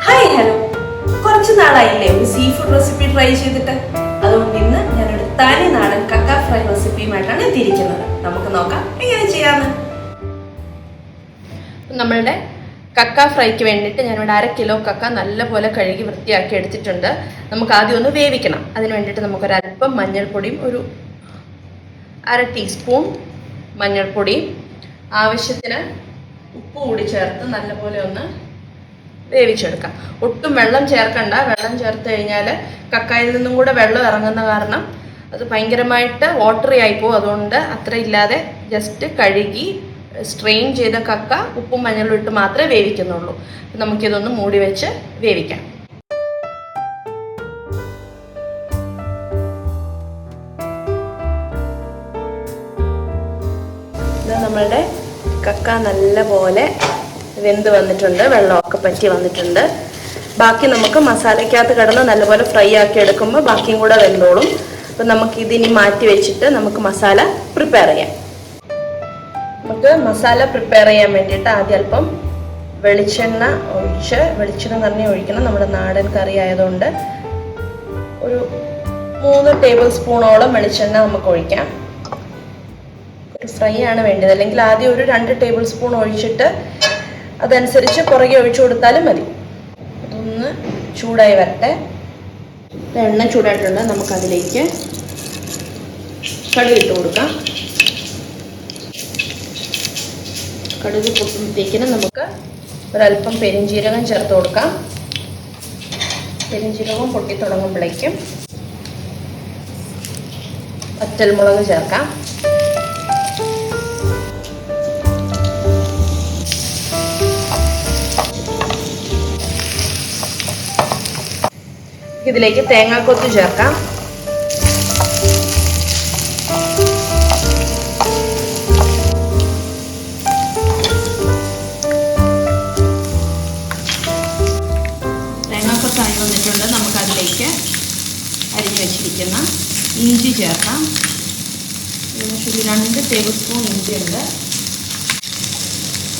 Hi hello, കുറച്ച് നാളായില്ലേ ഒരു sea food recipe try ചെയ്തിട്ട്. അതുകൊണ്ട് ഇന്ന് ഞാനൊരു തനി നാടൻ കക്ക ഫ്രൈ റെസിപ്പിയുമായിട്ടാണ് എത്തിയിരിക്കുന്നത്. നമുക്ക് നോക്കാം എങ്ങനെ ചെയ്യാന്ന്. നമ്മളുടെ കക്ക ഫ്രൈക്ക് വേണ്ടിയിട്ട് ഞാനിവിടെ 1/2 കിലോ കക്ക നല്ലപോലെ കഴുകി വൃത്തിയാക്കി എടുത്തിട്ടുണ്ട്. നമുക്ക് ആദ്യം ഒന്ന് വേവിക്കണം. അതിന് വേണ്ടിയിട്ട് നമുക്കൊരല്പം മഞ്ഞൾപ്പൊടിയും ഒരു 1/2 ടീസ്പൂൺ മഞ്ഞൾപ്പൊടിയും ആവശ്യത്തിന് ഉപ്പ് കൂടി ചേർത്ത് നല്ലപോലെ ഒന്ന് വേവിച്ചെടുക്കാം. ഒട്ടും വെള്ളം ചേർക്കണ്ട. വെള്ളം ചേർത്ത് കഴിഞ്ഞാൽ കക്കയിൽ നിന്നും കൂടെ വെള്ളം ഇറങ്ങുന്ന കാരണം അത് ഭയങ്കരമായിട്ട് വാട്ടറി ആയിപ്പോവും. അതുകൊണ്ട് അത്ര ഇല്ലാതെ ജസ്റ്റ് കഴുകി സ്ട്രെയിൻ ചെയ്ത കക്ക ഉപ്പും മഞ്ഞളും ഇട്ട് മാത്രമേ വേവിക്കുന്നുള്ളൂ. നമുക്കിതൊന്ന് മൂടി വെച്ച് വേവിക്കാം. നമ്മളുടെ കക്ക നല്ലപോലെ വെന്ത് വന്നിട്ടുണ്ട്, വെള്ളമൊക്കെ പറ്റി വന്നിട്ടുണ്ട്. ബാക്കി നമുക്ക് മസാലയ്ക്കകത്ത് കിടന്ന് നല്ലപോലെ ഫ്രൈ ആക്കി എടുക്കുമ്പോൾ ബാക്കിയും കൂടെ വെന്തോളും. അപ്പം നമുക്കിതിനി മാറ്റി വെച്ചിട്ട് നമുക്ക് മസാല പ്രിപ്പയർ ചെയ്യാം. നമുക്ക് മസാല പ്രിപ്പയർ ചെയ്യാൻ വേണ്ടിയിട്ട് ആദ്യം അല്പം വെളിച്ചെണ്ണ ഒഴിച്ച്, വെളിച്ചെണ്ണ തന്നെ ഒഴിക്കണം. നമ്മുടെ നാടൻ കറി ആയതുകൊണ്ട് ഒരു 3 ടേബിൾ സ്പൂണോളം വെളിച്ചെണ്ണ നമുക്ക് ഒഴിക്കാം. ഫ്രൈ ആണ് വേണ്ടത്, അല്ലെങ്കിൽ ആദ്യം ഒരു 2 ടേബിൾ സ്പൂൺ ഒഴിച്ചിട്ട് അതനുസരിച്ച് പുറകെ ഒഴിച്ചു കൊടുത്താലും മതി. അതൊന്ന് ചൂടായി വരട്ടെ. എണ്ണ ചൂടായിട്ടുണ്ട്. നമുക്കതിലേക്ക് കടുക് ഇട്ട് കൊടുക്കാം. കടുക് പൊട്ടുമ്പോഴത്തേക്കിന് നമുക്ക് ഒരല്പം പെരിഞ്ജീരകം ചേർത്ത് കൊടുക്കാം. പെരിഞ്ജീരകം പൊട്ടി തുടങ്ങുമ്പോഴേക്കും വറ്റൽമുളക് ചേർക്കാം. ഇതിലേക്ക് തേങ്ങാക്കൊത്ത് ചേർക്കാം. തേങ്ങാക്കൊത്തായി വന്നിട്ടുണ്ട്. നമുക്കതിലേക്ക് അരിഞ്ഞു വെച്ചിരിക്കുന്ന ഇഞ്ചി ചേർക്കാം. 2 ടേബിൾ സ്പൂൺ ഇഞ്ചി ഉണ്ട്.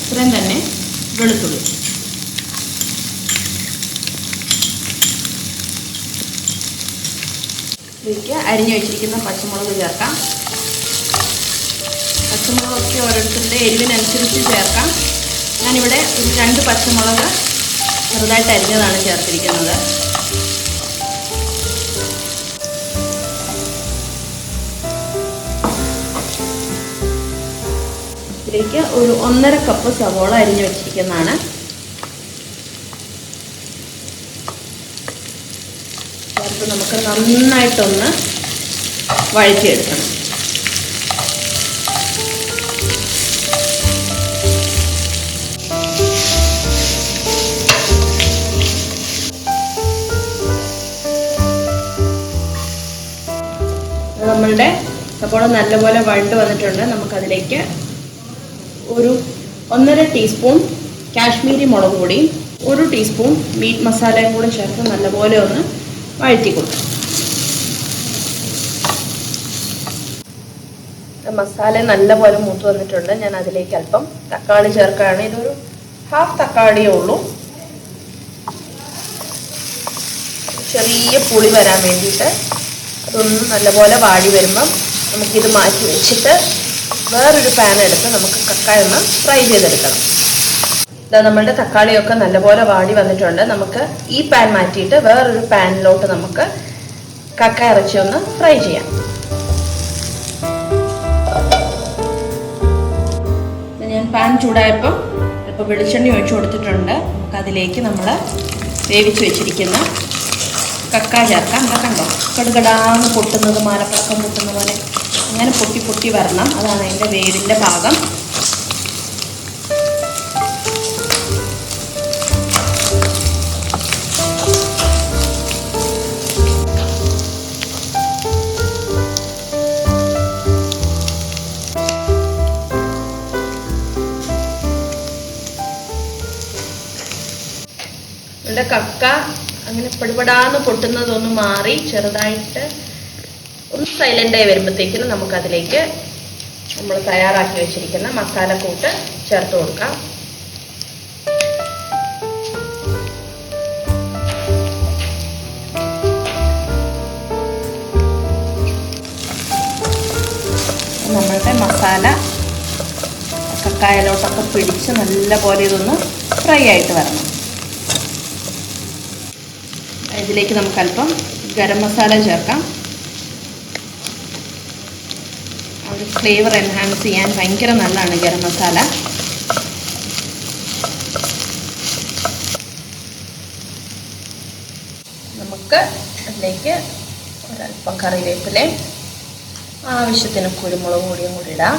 ഇത്രയും തന്നെ വെളുത്തുള്ളി. ഇതിലേക്ക് അരിഞ്ഞു വെച്ചിരിക്കുന്ന പച്ചമുളക് ചേർക്കാം. പച്ചമുളകൊക്കെ ഓരോരുത്തരുടെ എരിവിനനുസരിച്ച് ചേർക്കാം. ഞാനിവിടെ ഒരു 2 പച്ചമുളക് ചെറുതായിട്ട് അരിഞ്ഞതാണ് ചേർത്തിരിക്കുന്നത്. ഇതിലേക്ക് ഒരു 1.5 കപ്പ് സവോള അരിഞ്ഞു വെച്ചിരിക്കുന്നതാണ്. നമുക്ക് നന്നായിട്ടൊന്ന് വഴറ്റിയെടുക്കണം. നമ്മളുടെ സവോള നല്ലപോലെ വഴണ്ട് വന്നിട്ടുണ്ട്. നമുക്കതിലേക്ക് ഒരു 1.5 ടീസ്പൂൺ കാശ്മീരി മുളക് പൊടിയും 1 ടീസ്പൂൺ മീറ്റ് മസാലയും കൂടെ ചേർത്ത് നല്ലപോലെ ഒന്ന് വഴറ്റി കൊടുക്കാം. മസാല നല്ലപോലെ മൂത്ത് വന്നിട്ടുണ്ട്. ഞാൻ അതിലേക്ക് അല്പം തക്കാളി ചേർക്കുകയാണ്. ഇതൊരു 1/2 തക്കാളിയേ ഉള്ളൂ. ചെറിയ പുളി വരാൻ വേണ്ടിയിട്ട് അതൊന്ന് നല്ലപോലെ വാടി വരുമ്പം നമുക്കിത് മാറ്റി വെച്ചിട്ട് വേറൊരു പാൻ എടുത്ത് നമുക്ക് കക്ക ഒന്ന് ഫ്രൈ ചെയ്തെടുക്കണം. നമ്മളുടെ തക്കാളിയൊക്കെ നല്ലപോലെ വാടി വന്നിട്ടുണ്ട്. നമുക്ക് ഈ പാൻ മാറ്റിയിട്ട് വേറൊരു പാനിലോട്ട് നമുക്ക് കക്ക ഇറച്ചി ഒന്ന് ഫ്രൈ ചെയ്യാം. ഞാൻ പാൻ ചൂടായപ്പോൾ ഇപ്പോൾ വെളിച്ചെണ്ണ ഒഴിച്ചു കൊടുത്തിട്ടുണ്ട്. നമുക്കതിലേക്ക് നമ്മൾ വേവിച്ച് വെച്ചിരിക്കുന്ന കക്ക ചേർക്കാം. കണ്ടോ, കടുകടാന്ന് പൊട്ടുന്നത്, മാലപ്പഴക്കം പൊട്ടുന്ന പോലെ അങ്ങനെ പൊട്ടി പൊട്ടി വരണം. അതാണ് അതിൻ്റെ വേവിൻ്റെ ഭാഗം. നമ്മുടെ കക്ക അങ്ങനെ പടുപടാന്ന് പൊട്ടുന്നതൊന്ന് മാറി ചെറുതായിട്ട് ഒന്ന് സൈലൻ്റായി വരുമ്പോഴത്തേക്കിനും നമുക്കതിലേക്ക് നമ്മൾ തയ്യാറാക്കി വെച്ചിരിക്കുന്ന മസാലക്കൂട്ട് ചേർത്ത് കൊടുക്കാം. മസാല കക്കായലോട്ടൊക്കെ പിടിച്ച് നല്ല പോലെ ഇതൊന്ന് ഫ്രൈ ആയിട്ട് വരണം. ഇതിലേക്ക് നമുക്ക് അല്പം ഗരം മസാല ചേർക്കാം. ഒരു ഫ്ലേവർ എൻഹാൻസ് ചെയ്യാൻ ഭയങ്കര നല്ലതാണ് ഗരം മസാല. നമുക്ക് അതിലേക്ക് ഒരല്പം കറിവേപ്പിലയും ആവശ്യത്തിന് കുരുമുളക് പൊടിയും കൂടി ഇടാം.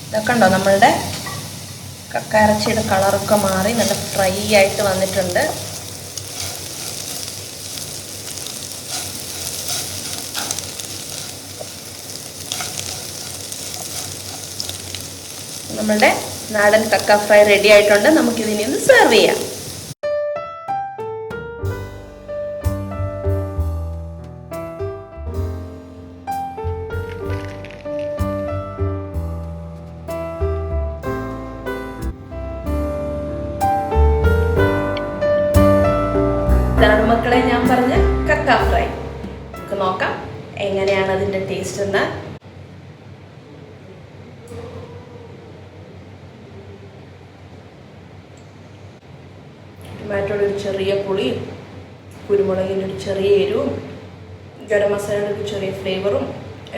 ഇതൊക്കെ ഉണ്ടോ, നമ്മളുടെ കക്ക ഇറച്ചിയുടെ കളറൊക്കെ മാറി നല്ല ഫ്രൈ ആയിട്ട് വന്നിട്ടുണ്ട്. നമ്മളുടെ നാടൻ കക്ക ഫ്രൈ റെഡി ആയിട്ടുണ്ട്. നമുക്കിതിനെ ഒന്ന് സെർവ് ചെയ്യാം. ഇതാണ് മക്കളെ ഞാൻ പറഞ്ഞ കക്ക ഫ്രൈ. നമുക്ക് നോക്കാം എങ്ങനെയാണ് അതിൻ്റെ ടേസ്റ്റ് എന്ന്. ടൊമാറ്റോയുടെ ഒരു ചെറിയ പുളിയും കുരുമുളകിൻ്റെ ഒരു ചെറിയ എരിവും ഗരം മസാലയുടെ ഒരു ചെറിയ ഫ്ലേവറും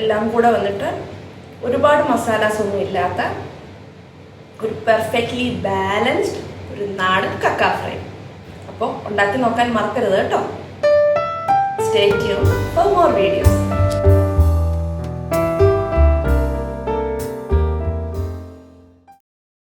എല്ലാം കൂടെ വന്നിട്ട് ഒരുപാട് മസാലാസ് ഒന്നും ഇല്ലാത്ത ഒരു പെർഫെക്റ്റ്ലി ബാലൻസ്ഡ് ഒരു നാടൻ കക്ക ഫ്രൈ. അപ്പോൾ ഉണ്ടാക്കി നോക്കാൻ മറക്കരുത് കേട്ടോ. Stay tune for more videos.